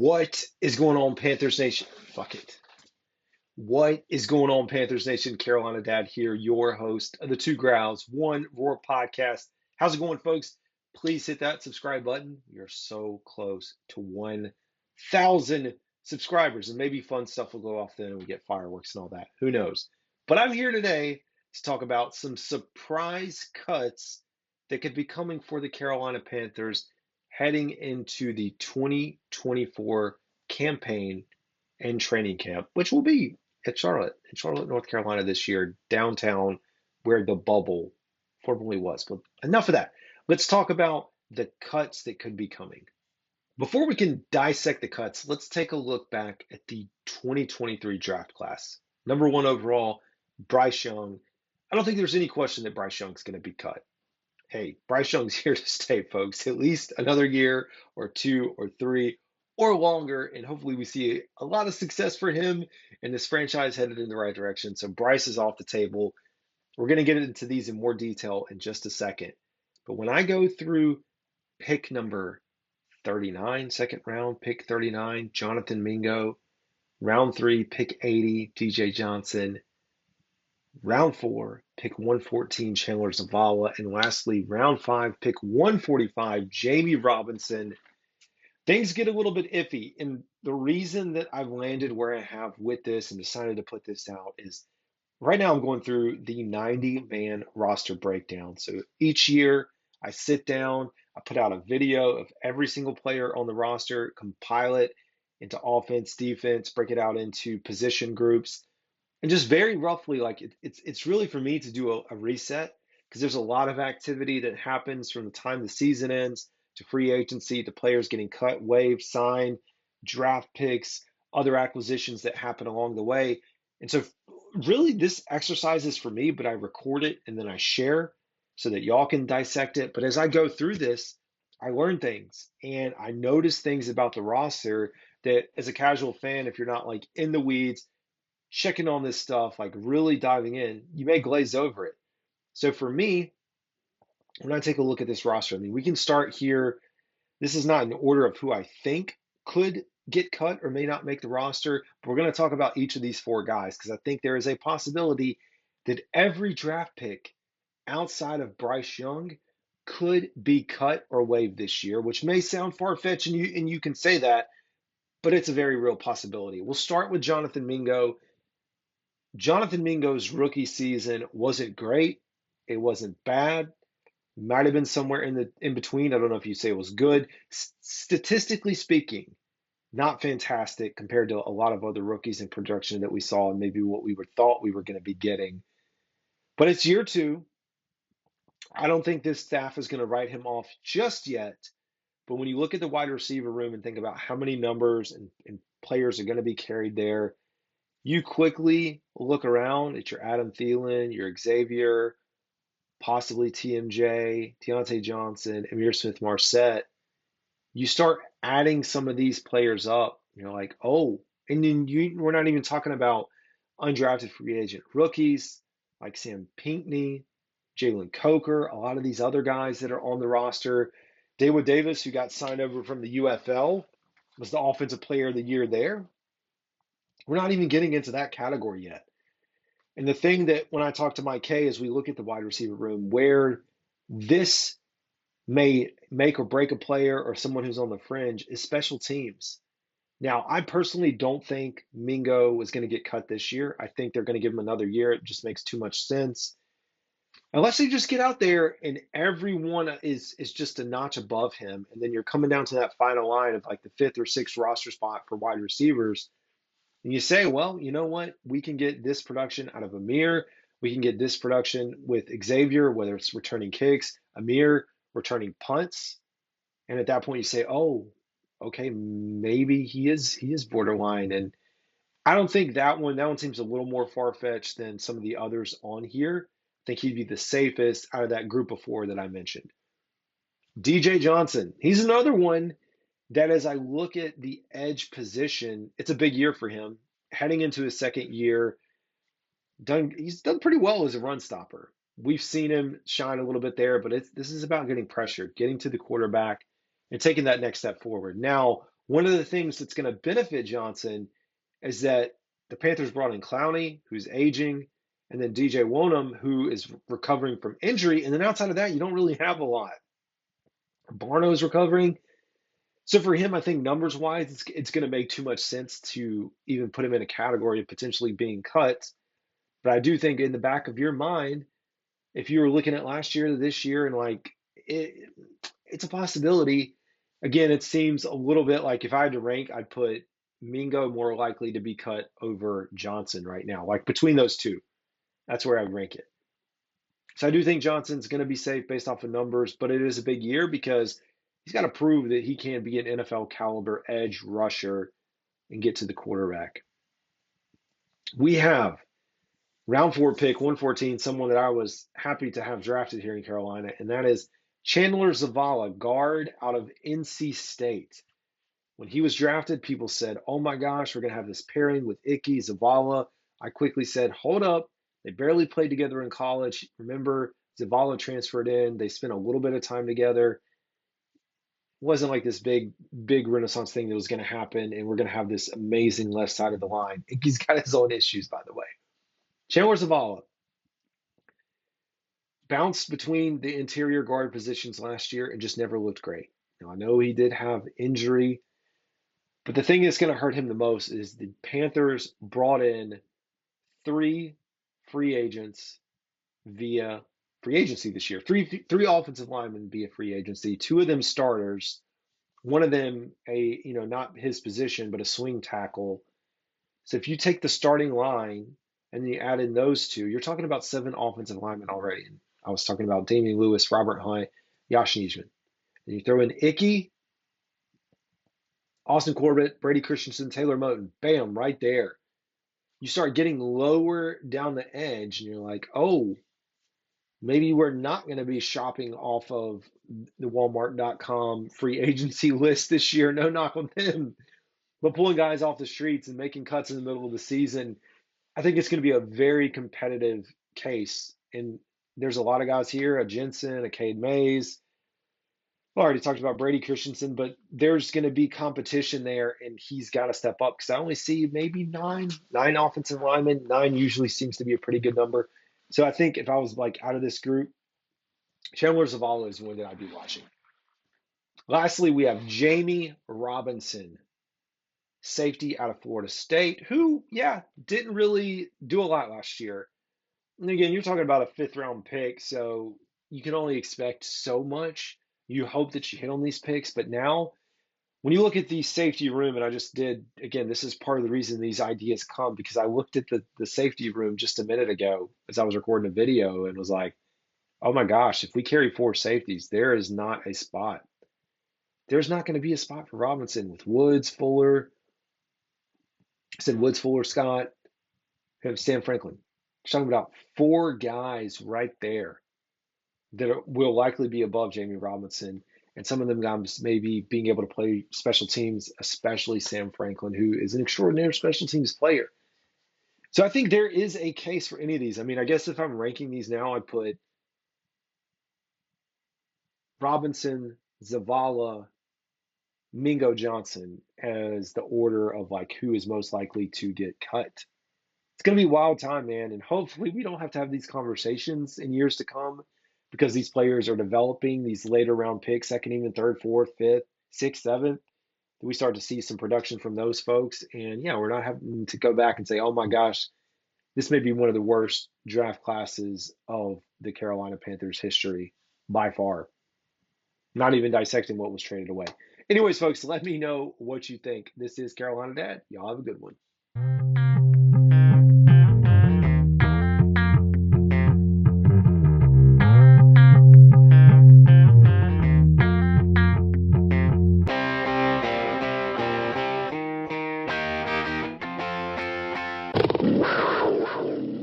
What is going on, Panthers Nation? Fuck it. What is going on, Panthers Nation? Carolina Dad here, your host of the Growls One Roar podcast. How's it going, folks? Please hit that subscribe button. You're so close to 1,000 subscribers, and maybe fun stuff will go off then and we get fireworks and all that. Who knows? But I'm here today to talk about some surprise cuts that could be coming for the Carolina Panthers heading into the 2024 campaign and training camp, which will be in Charlotte, North Carolina this year, downtown where the bubble formerly was. But enough of that. Let's talk about the cuts that could be coming. Before we can dissect the cuts, let's take a look back at the 2023 draft class. Number one overall, Bryce Young. I don't think there's any question that Bryce Young's going to be cut. Hey, Bryce Young's here to stay, folks. At least another year or two or three or longer, and hopefully we see a lot of success for him and this franchise headed in the right direction. So Bryce is off the table. We're going to get into these in more detail in just a second. But when I go through pick number 39, second round, pick 39, Jonathan Mingo, round 3, pick 80, DJ Johnson, round 4, pick 114, Chandler Zavala, and lastly, round 5, pick 145, Jamie Robinson. Things get a little bit iffy, and the reason that I've landed where I have with this and decided to put this out is right now I'm going through the 90-man roster breakdown. So each year I sit down, I put out a video of every single player on the roster, compile it into offense, defense, break it out into position groups, and just very roughly, like it's really for me to do a reset because there's a lot of activity that happens from the time the season ends to free agency, to players getting cut, waived, signed, draft picks, other acquisitions that happen along the way. And so really this exercise is for me, but I record it and then I share so that y'all can dissect it. But as I go through this, I learn things and I notice things about the roster that as a casual fan, if you're not like in the weeds, checking on this stuff, like really diving in, you may glaze over it. So for me, when I take a look at this roster, I mean, we can start here. This is not in order of who I think could get cut or may not make the roster, but we're going to talk about each of these 4 guys because I think there is a possibility that every draft pick outside of Bryce Young could be cut or waived this year, which may sound far-fetched, and you can say that, but it's a very real possibility. We'll start with Jonathan Mingo. Jonathan Mingo's rookie season wasn't great. It wasn't bad. Might have been somewhere in between. I don't know if you say it was good. Statistically speaking, not fantastic compared to a lot of other rookies in production that we saw and maybe what we thought we were going to be getting. But it's year 2. I don't think this staff is going to write him off just yet. But when you look at the wide receiver room and think about how many numbers and players are going to be carried there, you quickly look around at your Adam Thielen, your Xavier, possibly TMJ, Deontay Johnson, Amir Smith-Marset. You start adding some of these players up. You're like, oh, and then we're not even talking about undrafted free agent rookies like Sam Pinckney, Jalen Coker, a lot of these other guys that are on the roster. David Davis, who got signed over from the UFL, was the offensive player of the year there. We're not even getting into that category yet. And the thing that when I talk to Mike Kay as we look at the wide receiver room, where this may make or break a player or someone who's on the fringe is special teams. Now, I personally don't think Mingo is going to get cut this year. I think they're going to give him another year. It just makes too much sense. Unless they just get out there and everyone is just a notch above him, and then you're coming down to that final line of like the 5th or 6th roster spot for wide receivers. And you say, well, you know what? We can get this production out of Amir. We can get this production with Xavier, whether it's returning kicks, Amir returning punts. And at that point you say, oh, okay, maybe he is borderline. And I don't think that one seems a little more far-fetched than some of the others on here. I think he'd be the safest out of that group of 4 that I mentioned. DJ Johnson, he's another one that as I look at the edge position, it's a big year for him. Heading into his 2nd year, he's done pretty well as a run stopper. We've seen him shine a little bit there, but this is about getting pressure, getting to the quarterback, and taking that next step forward. Now, One of the things that's going to benefit Johnson is that the Panthers brought in Clowney, who's aging, and then DJ Wonham, who is recovering from injury. And then outside of that, you don't really have a lot. Barno's recovering. So for him, I think numbers wise, it's going to make too much sense to even put him in a category of potentially being cut. But I do think in the back of your mind, if you were looking at last year to this year and like it's a possibility. Again, it seems a little bit like if I had to rank, I'd put Mingo more likely to be cut over Johnson right now. Like between those two, that's where I'd rank it. So I do think Johnson's going to be safe based off of numbers, but it is a big year because he's got to prove that he can be an NFL caliber edge rusher and get to the quarterback. We have round 4 pick 114, someone that I was happy to have drafted here in Carolina, and that is Chandler Zavala, guard out of NC State. When he was drafted, people said, oh my gosh, we're going to have this pairing with Icky, Zavala. I quickly said, hold up. They barely played together in college. Remember, Zavala transferred in. They spent a little bit of time together. It wasn't like this big renaissance thing that was going to happen, and we're going to have this amazing left side of the line. Icky's got his own issues, by the way. Chandler Zavala bounced between the interior guard positions last year and just never looked great. Now, I know he did have injury, but the thing that's going to hurt him the most is the Panthers brought in 3 free agents via free agency this year. Three offensive linemen via free agency. 2 of them starters. One of them not his position, but a swing tackle. So if you take the starting line and you add in those 2, you're talking about 7 offensive linemen already. And I was talking about Damian Lewis, Robert Hunt, Josh Nijman. And you throw in Icky, Austin Corbett, Brady Christensen, Taylor Moton. Bam, right there. You start getting lower down the edge, and you're like, oh, maybe we're not going to be shopping off of the Walmart.com free agency list this year. No knock on them. But pulling guys off the streets and making cuts in the middle of the season, I think it's going to be a very competitive case. And there's a lot of guys here, a Jensen, a Cade Mays. I already talked about Brady Christensen, but there's going to be competition there, and he's got to step up because I only see maybe nine offensive linemen. 9 usually seems to be a pretty good number. So I think if I was like out of this group, Chandler Zavala is one that I'd be watching. Lastly, we have Jamie Robinson, safety out of Florida State, who, didn't really do a lot last year. And again, you're talking about a 5th round pick, so you can only expect so much. You hope that you hit on these picks, but now when you look at the safety room, and I just did, again, this is part of the reason these ideas come because I looked at the safety room just a minute ago as I was recording a video and was like, oh my gosh, if we carry 4 safeties, there is not a spot. There's not going to be a spot for Robinson with Woods, Fuller. I said Woods, Fuller, Scott, have Sam Franklin. We're talking about 4 guys right there that will likely be above Jamie Robinson. And some of them guys maybe being able to play special teams, especially Sam Franklin, who is an extraordinary special teams player. So I think there is a case for any of these. I mean, I guess if I'm ranking these now, I'd put Robinson, Zavala, Mingo, Johnson as the order of like who is most likely to get cut. It's going to be a wild time, man. And hopefully we don't have to have these conversations in years to come because these players are developing these later round picks, 2nd, even 3rd, 4th, 5th, 6th, 7th. We start to see some production from those folks. And we're not having to go back and say, oh my gosh, this may be one of the worst draft classes of the Carolina Panthers history by far. Not even dissecting what was traded away. Anyways, folks, let me know what you think. This is Carolina Dad. Y'all have a good one.